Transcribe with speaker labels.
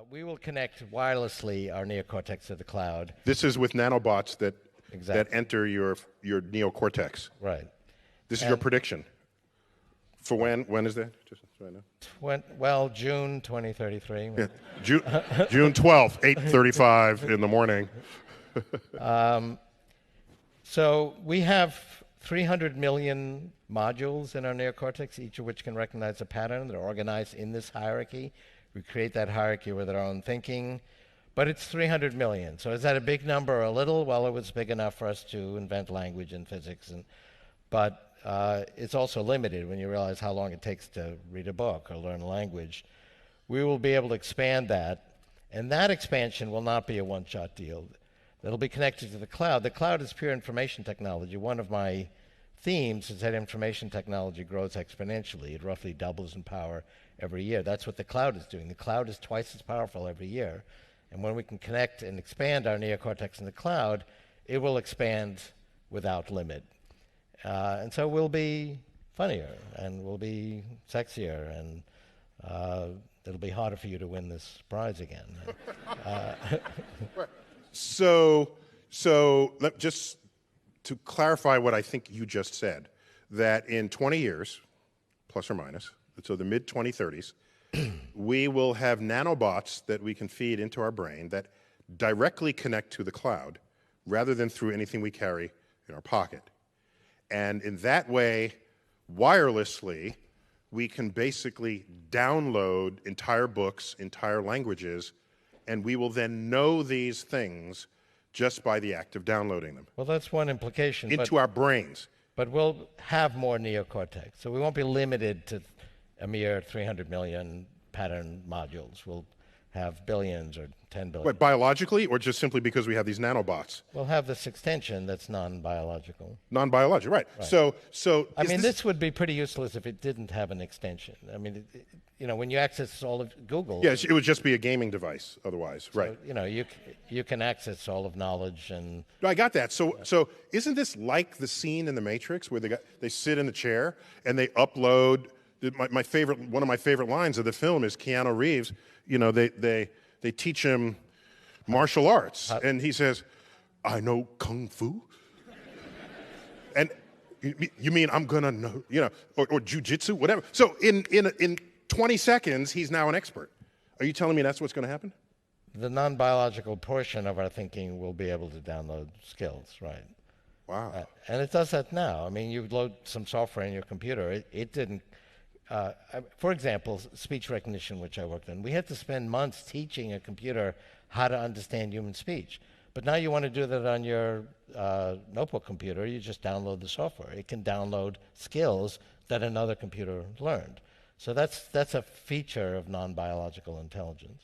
Speaker 1: We will connect wirelessly our neocortex to the cloud.
Speaker 2: This is with nanobots that
Speaker 1: Exactly.
Speaker 2: that enter your neocortex.
Speaker 1: Right.
Speaker 2: This is your prediction. For when? When is that? Just right now.
Speaker 1: Well, June 2033.
Speaker 2: Yeah. June 12th, 8:35 in the morning.
Speaker 1: So we have 300 million modules in our neocortex, each of which can recognize a pattern. They're organized in this hierarchy. We create that hierarchy with our own thinking. But it's 300 million. So is that a big number or a little? Well, it was big enough for us to invent language and physics. But it's also limited when you realize how long it takes to read a book or learn a language. We will be able to expand that. And that expansion will not be a one-shot deal. It'll be connected to the cloud. The cloud is pure information technology. One of my themes is that information technology grows exponentially. It roughly doubles in power every year. That's what the cloud is doing. The cloud is twice as powerful every year. And when we can connect and expand our neocortex in the cloud, it will expand without limit. And so we'll be funnier, and we'll be sexier, and it'll be harder for you to win this prize again.
Speaker 2: So just to clarify what I think you just said, that in 20 years, plus or minus, so the mid-2030s, we will have nanobots that we can feed into our brain that directly connect to the cloud rather than through anything we carry in our pocket. And in that way, wirelessly, we can basically download entire books, entire languages, and we will then know these things just by the act of downloading them.
Speaker 1: Well, that's one implication.
Speaker 2: Into our brains.
Speaker 1: But we'll have more neocortex. So we won't be limited to a mere 300 million pattern modules. We'll have billions or 10 billion.
Speaker 2: What, biologically, or just simply because we have these nanobots?
Speaker 1: We'll have this extension that's non-biological.
Speaker 2: Non-biological, right. So
Speaker 1: I mean, this would be pretty useless if it didn't have an extension. I mean, when you access all of Google.
Speaker 2: Yes, it would just be a gaming device otherwise,
Speaker 1: so,
Speaker 2: right.
Speaker 1: You can access all of knowledge and.
Speaker 2: I got that. So isn't this like the scene in The Matrix where they sit in the chair and they upload? One of my favorite lines of the film is Keanu Reeves. They teach him martial arts, and he says, "I know kung fu." And you mean I'm gonna know, or jujitsu, whatever. So in 20 seconds, he's now an expert. Are you telling me that's what's going to happen?
Speaker 1: The non-biological portion of our thinking will be able to download skills, right?
Speaker 2: Wow.
Speaker 1: And it does that now. I mean, you load some software in your computer. It didn't. For example, speech recognition, which I worked on, we had to spend months teaching a computer how to understand human speech. But now you want to do that on your notebook computer, you just download the software. It can download skills that another computer learned. So that's a feature of non-biological intelligence.